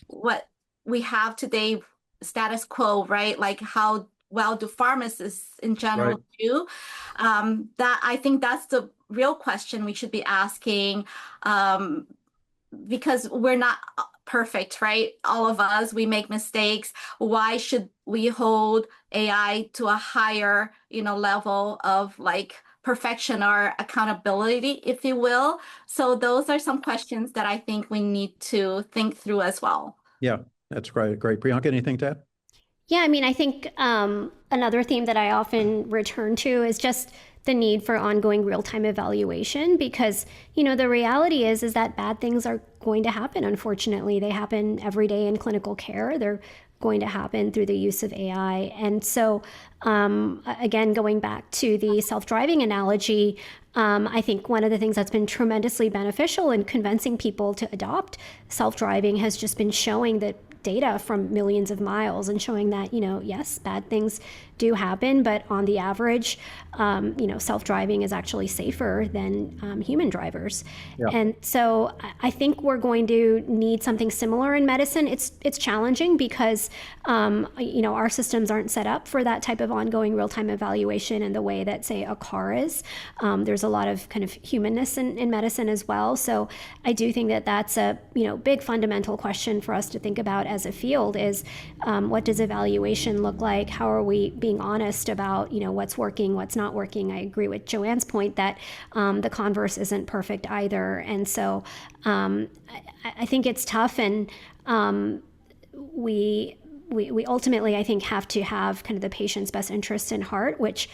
what we have today, status quo, right? Like how well do pharmacists in general do? That I think that's the real question we should be asking, because we're not perfect, right? All of us, we make mistakes. Why should we hold AI to a higher, level of like perfection or accountability, if you will? So those are some questions that I think we need to think through as well. Yeah, that's great. Priyanka, anything to add? Yeah, I mean, I think another theme that I often return to is just the need for ongoing real-time evaluation, because, the reality is that bad things are going to happen. Unfortunately, they happen every day in clinical care. They're going to happen through the use of AI. And so, again, going back to the self-driving analogy, I think one of the things that's been tremendously beneficial in convincing people to adopt self-driving has just been showing that data from millions of miles and showing that, yes, bad things do happen, but on the average, self-driving is actually safer than human drivers. Yeah. And so I think we're going to need something similar in medicine. It's challenging because, our systems aren't set up for that type of ongoing real-time evaluation in the way that, say, a car is. There's a lot of kind of humanness in medicine as well. So I do think that that's a, big fundamental question for us to think about as a field is, what does evaluation look like? How are we being honest about, what's working, what's not working? I agree with Joanne's point that the converse isn't perfect either. And so I think it's tough, and we ultimately, I think, have to have kind of the patient's best interests in heart, which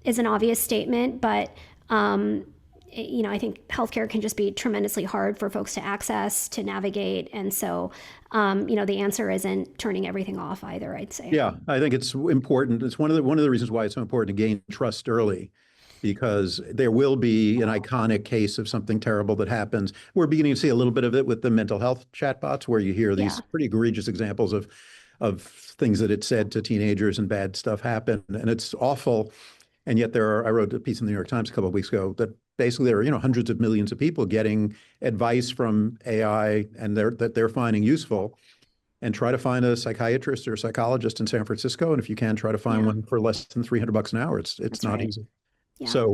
is an obvious statement, but I think healthcare can just be tremendously hard for folks to access, to navigate. And so, the answer isn't turning everything off either, I'd say. Yeah, I think it's important. It's one of the reasons why it's so important to gain trust early, because there will be an iconic case of something terrible that happens. We're beginning to see a little bit of it with the mental health chatbots, where you hear these pretty egregious examples of things that it said to teenagers and bad stuff happen. And it's awful. And yet I wrote a piece in the New York Times a couple of weeks ago that basically there are, hundreds of millions of people getting advice from AI and that they're finding useful. And try to find a psychiatrist or a psychologist in San Francisco. And if you can, try to find one for less than $300 an hour. It's not easy. Yeah. So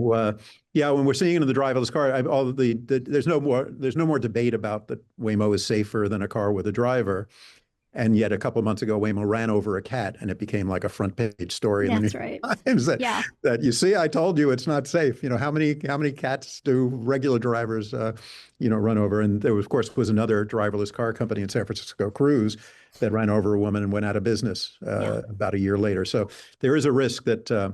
when we're seeing it in the driverless car, there's no more debate about that Waymo is safer than a car with a driver. And yet a couple of months ago, Waymo ran over a cat and it became like a front page story in the New York Times that you see, I told you it's not safe. How many cats do regular drivers, run over? And there, of course, was another driverless car company in San Francisco, Cruise, that ran over a woman and went out of business about a year later. So there is a risk that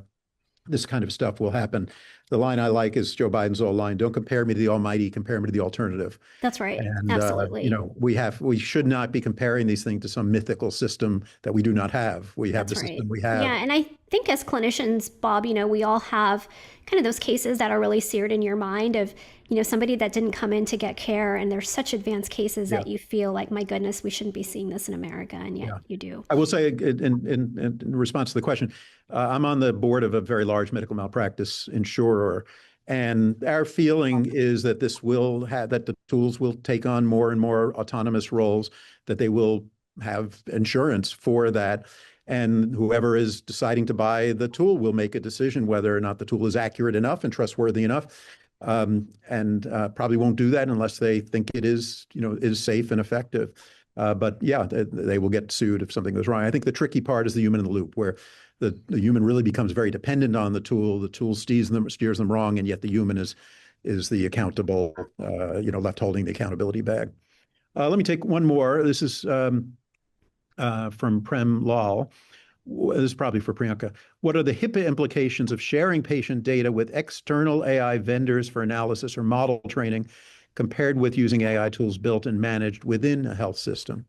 this kind of stuff will happen. The line I like is Joe Biden's old line: "Don't compare me to the almighty, compare me to the alternative." That's right. And, absolutely. We should not be comparing these things to some mythical system that we do not have. We have That's the right. system we have. Yeah, and I think as clinicians, Bob, we all have kind of those cases that are really seared in your mind of, somebody that didn't come in to get care, and there's such advanced cases that you feel like, my goodness, we shouldn't be seeing this in America, and yet you do. I will say, in response to the question, I'm on the board of a very large medical malpractice insurer, and our feeling is that that the tools will take on more and more autonomous roles, that they will have insurance for that. And whoever is deciding to buy the tool will make a decision whether or not the tool is accurate enough and trustworthy enough, and probably won't do that unless they think it is safe and effective. But they will get sued if something goes wrong. I think the tricky part is the human in the loop, where the human really becomes very dependent on the tool. The tool steers them wrong, and yet the human is the accountable, left holding the accountability bag. Let me take one more. This is from Prem Lal. This is probably for Priyanka. What are the HIPAA implications of sharing patient data with external AI vendors for analysis or model training compared with using AI tools built and managed within a health system?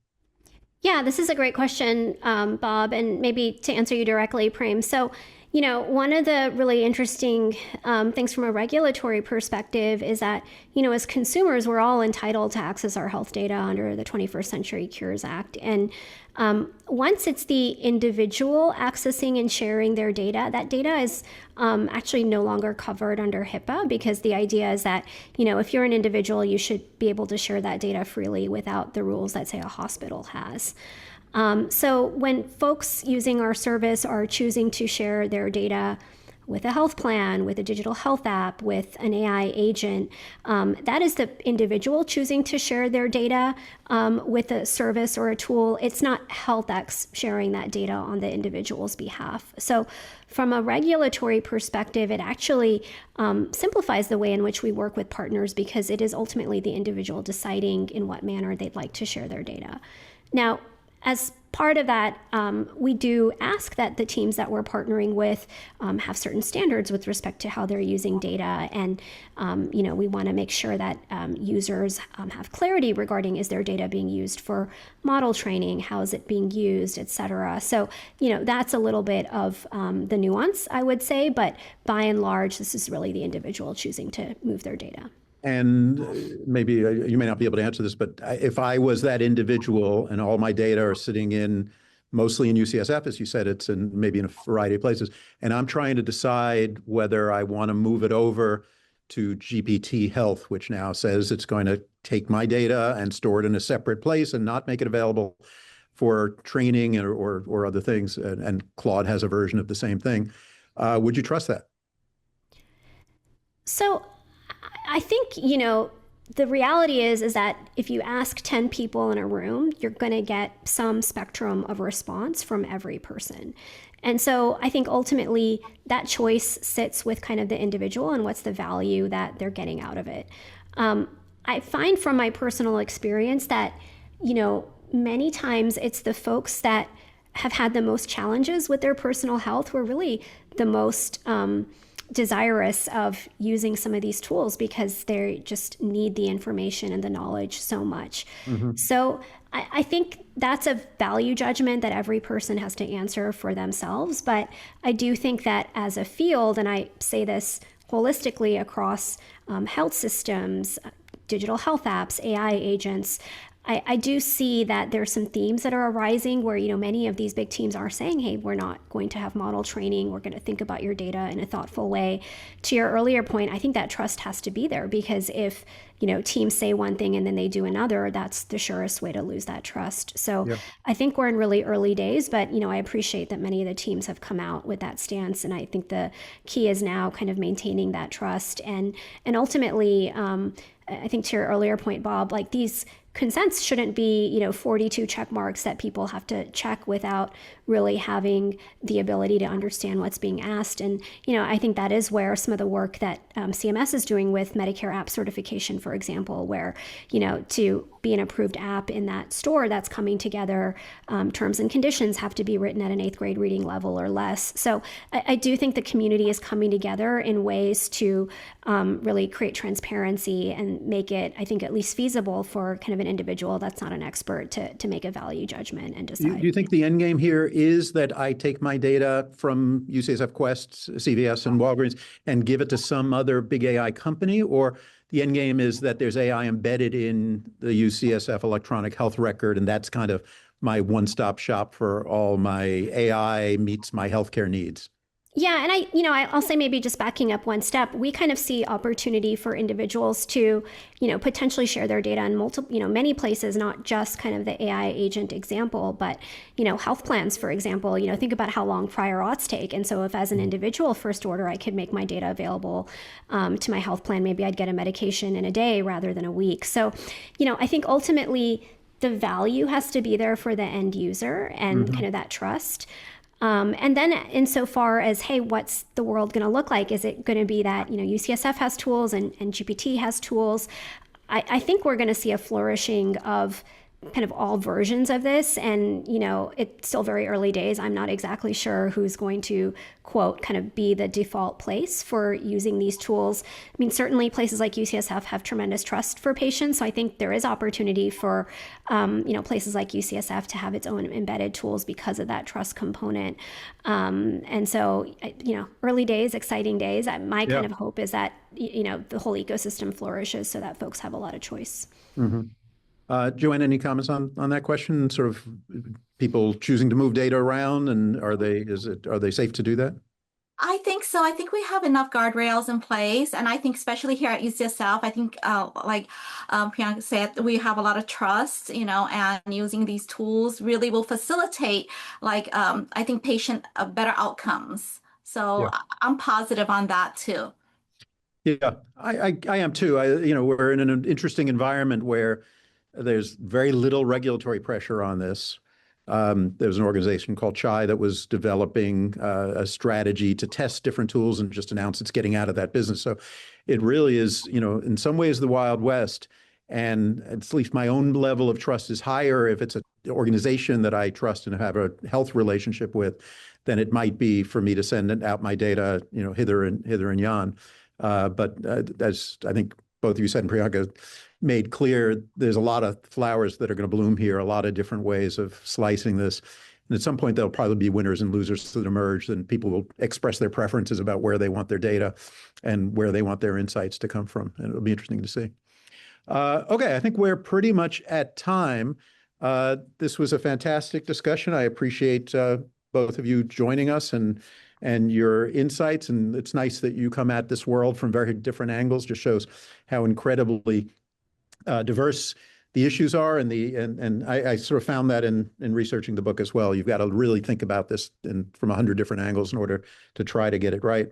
Yeah, this is a great question, Bob, and maybe to answer you directly, Prem. So, one of the really interesting things from a regulatory perspective is that, as consumers, we're all entitled to access our health data under the 21st Century Cures Act. And once it's the individual accessing and sharing their data, that data is actually no longer covered under HIPAA, because the idea is that, if you're an individual, you should be able to share that data freely without the rules that, say, a hospital has. So when folks using our service are choosing to share their data with a health plan, with a digital health app, with an AI agent, that is the individual choosing to share their data with a service or a tool. It's not HealthEx sharing that data on the individual's behalf. So from a regulatory perspective, it actually simplifies the way in which we work with partners, because it is ultimately the individual deciding in what manner they'd like to share their data. Now, as part of that, we do ask that the teams that we're partnering with have certain standards with respect to how they're using data. And, we want to make sure that users have clarity regarding, is their data being used for model training? How is it being used, et cetera? So, that's a little bit of the nuance, I would say. But by and large, this is really the individual choosing to move their data. And maybe you may not be able to answer this, but if I was that individual and all my data are sitting mostly in UCSF, as you said, it's maybe in a variety of places, and I'm trying to decide whether I want to move it over to GPT Health, which now says it's going to take my data and store it in a separate place and not make it available for training or other things, and Claude has a version of the same thing. Would you trust that? So I think, the reality is that if you ask 10 people in a room, you're going to get some spectrum of response from every person. And so I think ultimately that choice sits with kind of the individual and what's the value that they're getting out of it. I find from my personal experience that, many times it's the folks that have had the most challenges with their personal health who are really the most desirous of using some of these tools, because they just need the information and the knowledge so much. Mm-hmm. So I think that's a value judgment that every person has to answer for themselves. But I do think that as a field, and I say this holistically across health systems, digital health apps, AI agents, I do see that there's some themes that are arising where, many of these big teams are saying, hey, we're not going to have model training. We're going to think about your data in a thoughtful way. To your earlier point, I think that trust has to be there, because if, teams say one thing and then they do another, that's the surest way to lose that trust. So yep. I think we're in really early days, but, I appreciate that many of the teams have come out with that stance. And I think the key is now kind of maintaining that trust and ultimately, I think to your earlier point, Bob, like these consents shouldn't be, 42 check marks that people have to check without really having the ability to understand what's being asked. And, I think that is where some of the work that CMS is doing with Medicare app certification, for example, where, to be an approved app in that store that's coming together, terms and conditions have to be written at an 8th grade reading level or less. So I do think the community is coming together in ways to really create transparency and make it, I think, at least feasible for kind of an individual that's not an expert to make a value judgment and decide. Do you think the end game here is that I take my data from UCSF Quest, CVS, and Walgreens and give it to some other big AI company, or the end game is that there's AI embedded in the UCSF electronic health record, and that's kind of my one-stop shop for all my AI meets my healthcare needs? Yeah, and I'll say, maybe just backing up one step, we kind of see opportunity for individuals to, potentially share their data in many places, not just kind of the AI agent example, but, health plans, for example, think about how long prior auths take. And so if as an individual first order, I could make my data available to my health plan, maybe I'd get a medication in a day rather than a week. So, I think ultimately the value has to be there for the end user and kind of that trust. And then insofar as, hey, what's the world going to look like? Is it going to be that, UCSF has tools and GPT has tools? I think we're going to see a flourishing of kind of all versions of this. And, it's still very early days. I'm not exactly sure who's going to, quote, kind of be the default place for using these tools. I mean, certainly places like UCSF have tremendous trust for patients. So I think there is opportunity for, places like UCSF to have its own embedded tools because of that trust component. And so, early days, exciting days. My kind of hope is that, the whole ecosystem flourishes so that folks have a lot of choice. Joanne, any comments on that question? Sort of people choosing to move data around, and are they safe to do that? I think so. I think we have enough guardrails in place. And I think especially here at UCSF, I think like Priyanka said, we have a lot of trust, and using these tools really will facilitate I think patient better outcomes. So I'm positive on that too. Yeah, I am too. We're in an interesting environment where there's very little regulatory pressure on this. There's an organization called CHI that was developing a strategy to test different tools and just announced it's getting out of that business. So it really is, in some ways, the Wild West. And at least my own level of trust is higher if it's an organization that I trust and have a health relationship with than it might be for me to send out my data, hither and yon. But as I think both of you said, and Priyanka made clear, there's a lot of flowers that are going to bloom here, a lot of different ways of slicing this. And at some point, there'll probably be winners and losers that emerge, and people will express their preferences about where they want their data and where they want their insights to come from. And it'll be interesting to see. Okay, I think we're pretty much at time. This was a fantastic discussion. I appreciate both of you joining us and your insights. And it's nice that you come at this world from very different angles. Just shows how incredibly diverse the issues are, and I sort of found that in researching the book as well. You've got to really think about this from 100 different angles in order to try to get it right.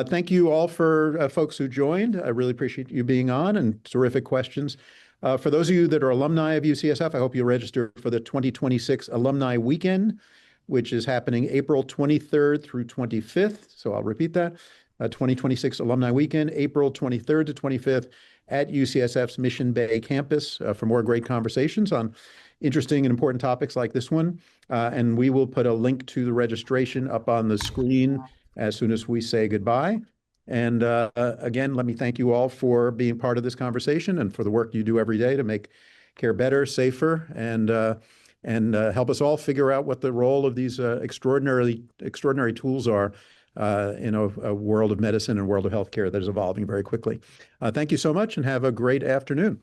Thank you all for folks who joined. I really appreciate you being on, and terrific questions. For those of you that are alumni of UCSF, I hope you register for the 2026 Alumni Weekend, which is happening April 23rd through 25th. So I'll repeat that. 2026 Alumni Weekend, April 23rd to 25th at UCSF's Mission Bay campus for more great conversations on interesting and important topics like this one. And we will put a link to the registration up on the screen as soon as we say goodbye. And again, let me thank you all for being part of this conversation and for the work you do every day to make care better, safer, and help us all figure out what the role of these extraordinary tools are in a world of medicine and world of healthcare that is evolving very quickly. Thank you so much, and have a great afternoon.